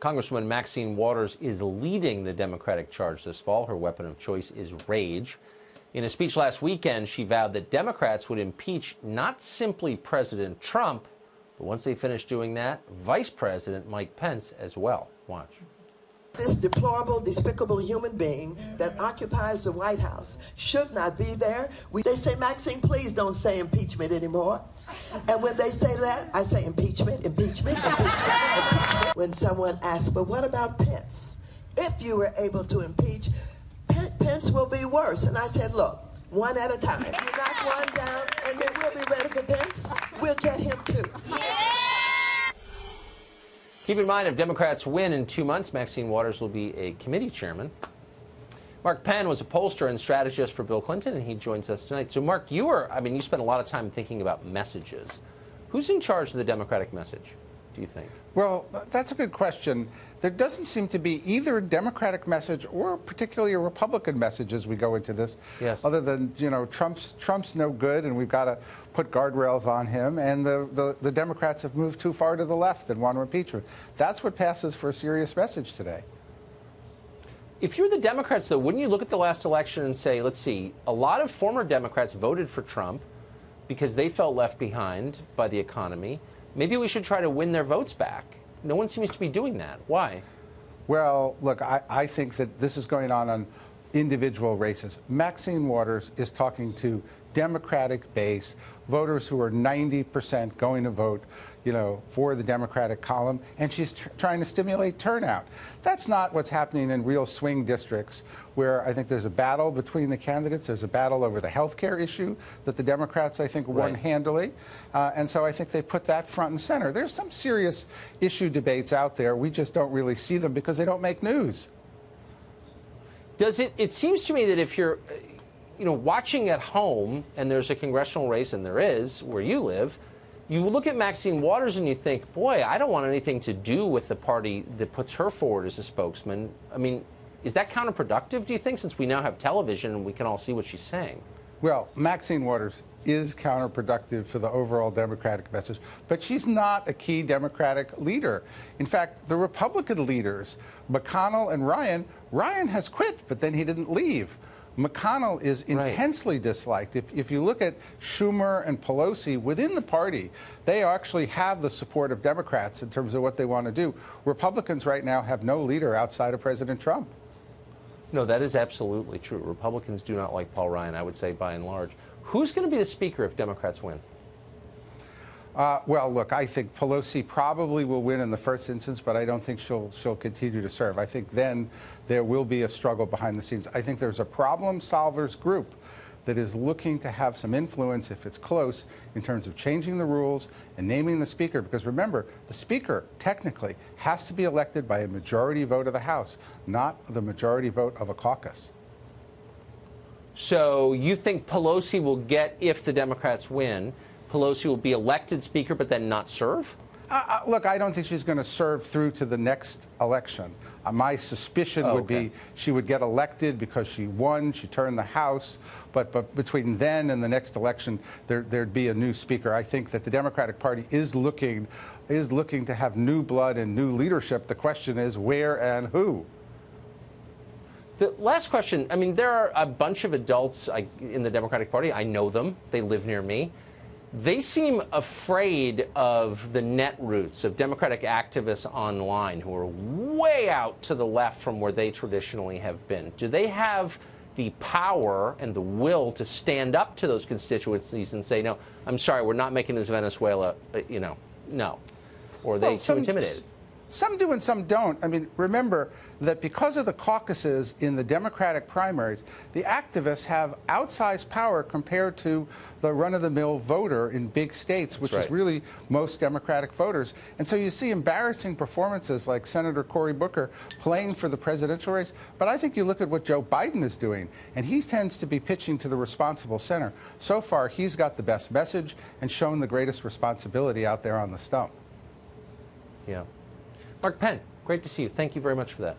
Congresswoman Maxine Waters is leading the Democratic charge this fall. Her weapon of choice is rage. In a speech last weekend, she vowed that Democrats would impeach not simply President Trump, but once they finish doing that, Vice President Mike Pence as well. Watch. This deplorable, despicable human being that occupies the White House should not be there. They say, Maxine, please don't say impeachment anymore. And when they say that, I say impeachment, impeachment, impeachment, impeachment. When someone asks, but what about Pence? If you were able to impeach, Pence will be worse. And I said, look, one at a time. You knock one down, and then we'll be ready for Pence. We'll get him too. Keep in mind, if Democrats win in 2 months, Maxine Waters will be a committee chairman. Mark Penn was a pollster and strategist for Bill Clinton, and he joins us tonight. So, Mark, you spent a lot of time thinking about messages. Who's in charge of the Democratic message, do you think? Well, that's a good question. There doesn't seem to be either a Democratic message or particularly a Republican message as we go into this. Yes. Other than, Trump's no good and we've got to put guardrails on him, and the Democrats have moved too far to the left and want to impeach him. That's what passes for a serious message today. If you're the Democrats, though, wouldn't you look at the last election and say, let's see, a lot of former Democrats voted for Trump because they felt left behind by the economy. Maybe we should try to win their votes back. No one seems to be doing that. Why? Well, look, I think that this is going on individual races. Maxine Waters is talking to Democratic base, voters who are 90% going to vote, for the Democratic column, and she's trying to stimulate turnout. That's not what's happening in real swing districts, where I think there's a battle between the candidates. There's a battle over the health care issue that the Democrats, I think, won handily. And so I think they put that front and center. There's some serious issue debates out there. We just don't really see them because they don't make news. It seems to me that if you're watching at home and there's a congressional race, and there is where you live, you look at Maxine Waters and you think, boy, I don't want anything to do with the party that puts her forward as a spokesman. I mean, is that counterproductive, do you think, since we now have television and we can all see what she's saying? Well, Maxine Waters is counterproductive for the overall Democratic message, but she's not a key Democratic leader. In fact, the Republican leaders, McConnell and Ryan has quit, but then he didn't leave. McConnell is intensely disliked. If you look at Schumer and Pelosi within the party, they actually have the support of Democrats in terms of what they want to do. Republicans right now have no leader outside of President Trump. No, that is absolutely true. Republicans do not like Paul Ryan, I would say, by and large. Who's going to be the speaker if Democrats win? Well, look, I think Pelosi probably will win in the first instance, but I don't think she'll continue to serve. I think then there will be a struggle behind the scenes. I think there's a problem solvers group that is looking to have some influence, if it's close, in terms of changing the rules and naming the speaker. Because remember, the speaker technically has to be elected by a majority vote of the House, not the majority vote of a caucus. So you think Pelosi will get, if the Democrats win, Pelosi will be elected speaker but then not serve? Look, I don't think she's going to serve through to the next election. My suspicion would be she would get elected because she won, she turned the House, but between then and the next election, there'd be a new speaker. I think that the Democratic Party is looking to have new blood and new leadership. The question is where and who. The last question, I mean, there are a bunch of adults in the Democratic Party. I know them. They live near me. They seem afraid of the net roots of Democratic activists online who are way out to the left from where they traditionally have been. Do they have the power and the will to stand up to those constituencies and say, no, I'm sorry, we're not making this Venezuela, no? Or are they too intimidated? Some do and some don't. I mean, remember that because of the caucuses in the Democratic primaries, the activists have outsized power compared to the run-of-the-mill voter in big states, which is really most Democratic voters. And so you see embarrassing performances like Senator Cory Booker playing for the presidential race. But I think you look at what Joe Biden is doing, and he tends to be pitching to the responsible center. So far, he's got the best message and shown the greatest responsibility out there on the stump. Yeah. Mark Penn, great to see you. Thank you very much for that.